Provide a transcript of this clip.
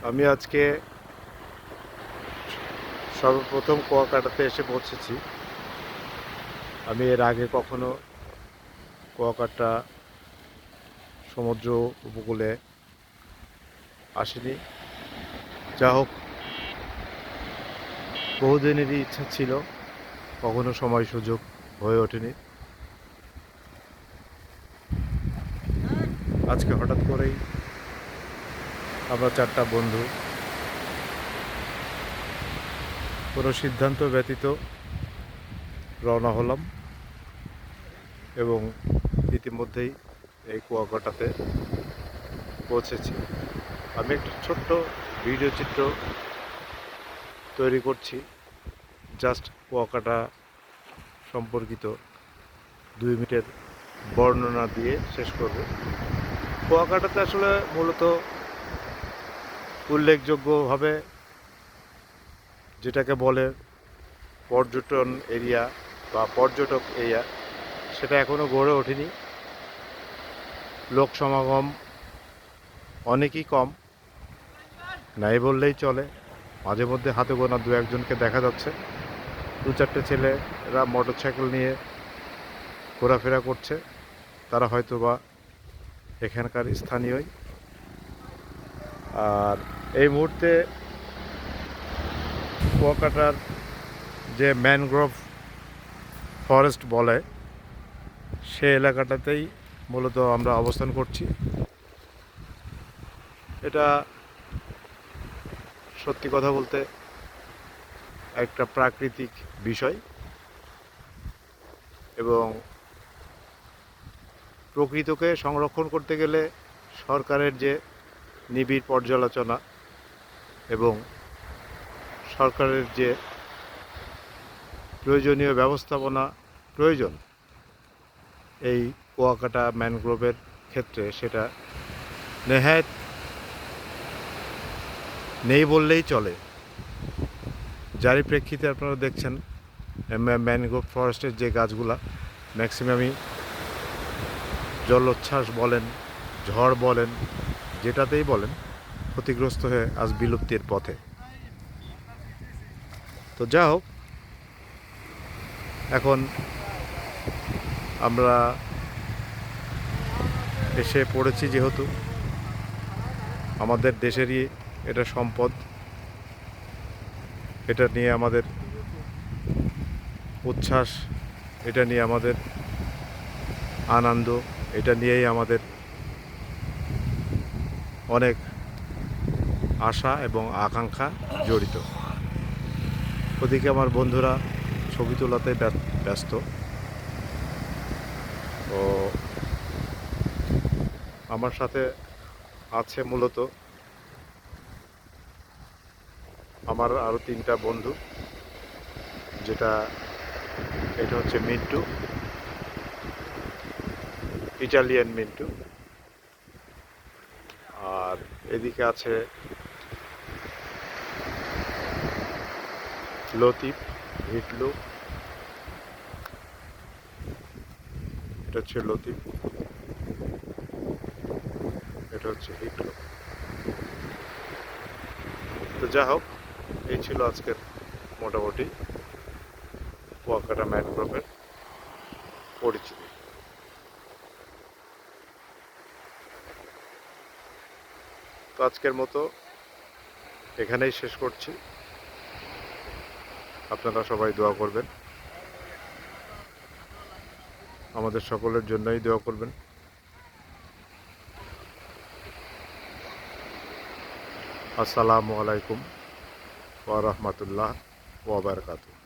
আমি আজকে সর্বপ্রথম কুয়াকাটাতে এসে পৌঁছেছি। আমি এর আগে কখনো কুয়াকাটা সমুদ্র উপকূলে আসিনি। যা হোক, বহুদিনেরই ইচ্ছা ছিল, কখনো সময় সুযোগ হয়ে ওঠেনি। আজকে হঠাৎ করেই আমরা চারটা বন্ধু কোনো সিদ্ধান্ত ব্যতীত রওনা হলাম এবং ইতিমধ্যেই এই কুয়াকাটাতে পৌঁছেছি। আমি একটা ছোট্ট ভিডিও চিত্র তৈরি করছি, জাস্ট কুয়াকাটা সম্পর্কিত 2 মিনিটের বর্ণনা দিয়ে শেষ করব। কুয়াকাটাতে আসলে মূলত উল্লেখযোগ্যভাবে যেটাকে বলে পর্যটন এরিয়া বা পর্যটক এরিয়া, সেটা এখনও গড়ে ওঠেনি। লোক সমাগম অনেকই কম, নাই বললেই চলে। মাঝে মধ্যে হাতে গোনা 2-1জনকে দেখা যাচ্ছে। 2-4টে ছেলেরা মোটরসাইকেল নিয়ে ঘোরাফেরা করছে, তারা হয়তো বা এখানকার স্থানীয়ই। আর এই মুহূর্তে কুয়াকাটার যে ম্যানগ্রোভ ফরেস্ট বলে, সে এলাকাটাতেই মূলত আমরা অবস্থান করছি। এটা সত্যি কথা বলতে একটা প্রাকৃতিক বিষয় এবং প্রকৃতিকে সংরক্ষণ করতে গেলে সরকারের যে নিবিড় পর্যালোচনা এবং সরকারের যে প্রয়োজনীয় ব্যবস্থাপনা প্রয়োজন, এই কুয়াকাটা ম্যানগ্রোভের ক্ষেত্রে সেটা নেহায়েত নেই বললেই চলে। যারই প্রেক্ষিতে আপনারা দেখছেন ম্যানগ্রোভ ফরেস্টের যে গাছগুলা ম্যাক্সিমামই জলোচ্ছ্বাস বলেন, ঝড় বলেন, যেটাতেই বলেন, ক্ষতিগ্রস্ত হয়ে আজ বিলুপ্তির পথে। তো যা হোক, এখন আমরা এসে পড়েছি, যেহেতু আমাদের দেশেরই এটা সম্পদ, এটা নিয়ে আমাদের উচ্ছ্বাস, এটা নিয়ে আমাদের আনন্দ, এটা নিয়েই আমাদের অনেক আশা এবং আকাঙ্ক্ষা জড়িত। ওদিকে আমার বন্ধুরা ছবি তোলাতে ব্যস্ত। তো আমার সাথে আছে মূলত আমার আরও 3টা বন্ধু, এটা হচ্ছে মিন্টু, ইটালিয়ান মিন্টু। আর এদিকে আছে লতিফ, হিটলু। এটা হচ্ছে লতিফ, এটা হচ্ছে হিটলু। তো যা হোক, এই ছিল আজকের মোটামুটি কুয়াকাটা ম্যানগ্রোভের পরিচিতি। তো আজকের মতো এখানেই শেষ করছি। আপনারা সবাই দোয়া করবেন, আমাদের সকলের জন্যই দোয়া করবেন। আসসালামু আলাইকুম ওয়া রাহমাতুল্লাহ ওয়া বারাকাতুহু।